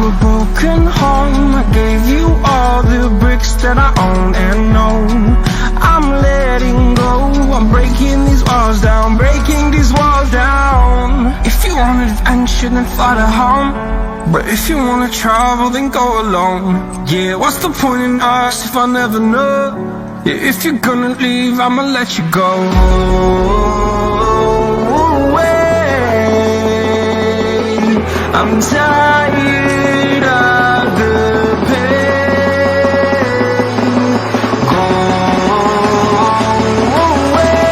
a broken home. I gave you all the bricks that I own and know. I'm letting go, I'm breaking these walls down, breaking these walls down. If you want adventure, then fly to home. But if you wanna travel, then go alone. Yeah, what's the point in us if I never know? Yeah, if you're gonna leave, I'ma let you go. I'm tired of the pain. Go away.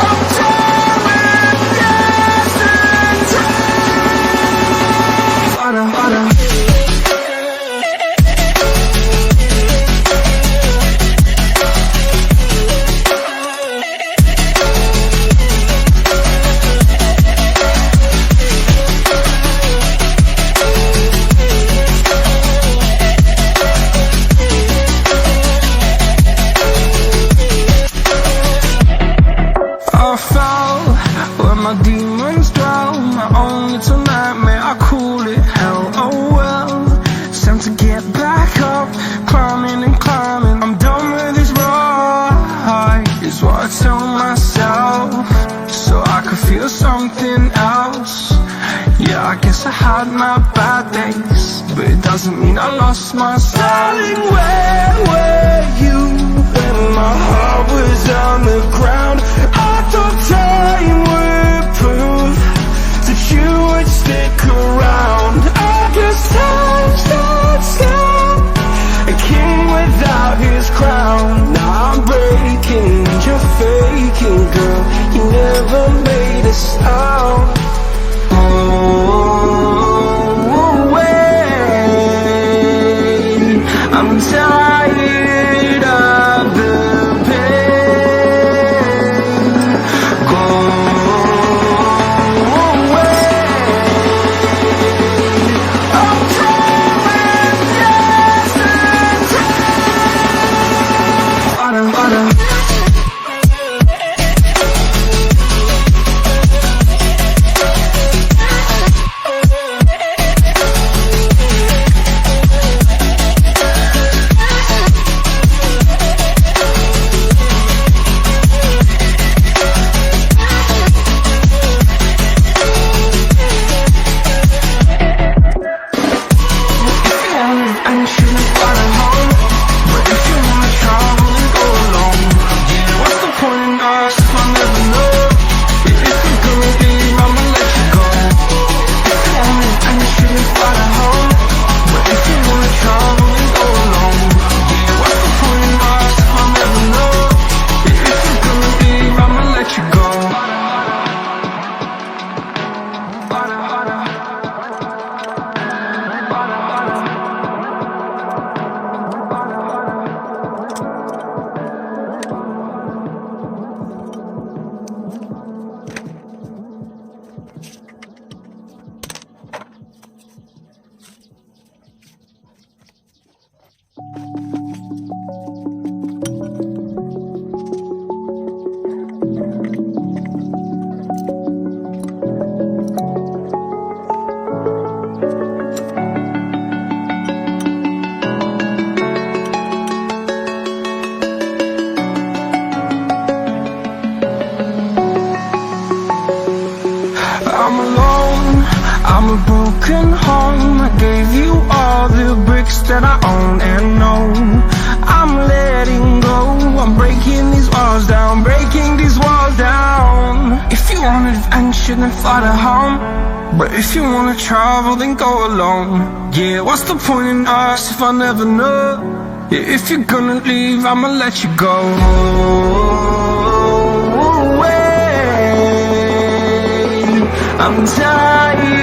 I'm tired of dancing. Harder, harder. My demons dwell, my own little nightmare, I call it hell. Oh well, it's time to get back up, climbing and climbing. I'm done with this ride, is what I tell myself, so I could feel something else. Yeah, I guess I had my bad days, but it doesn't mean I lost my style. Darling, where were you when my heart was on the ground? I thought time would prove that you would stick around. I guess time starts now, a king without his crown. Now I'm breaking and you're faking, girl, you never made a sound. Oh, wait, I'm tired of the pain. Go away. I'm tired of dancing. Harder, harder. I'm alone, I'm a broken home. I gave you all the bricks that I own and know. I'm letting go, I'm breaking these walls down, breaking these walls down. If you want adventure, then fly to home. But if you wanna travel, then go alone. Yeah, what's the point in us if I never know? Yeah, if you're gonna leave, I'ma let you go. I'm tired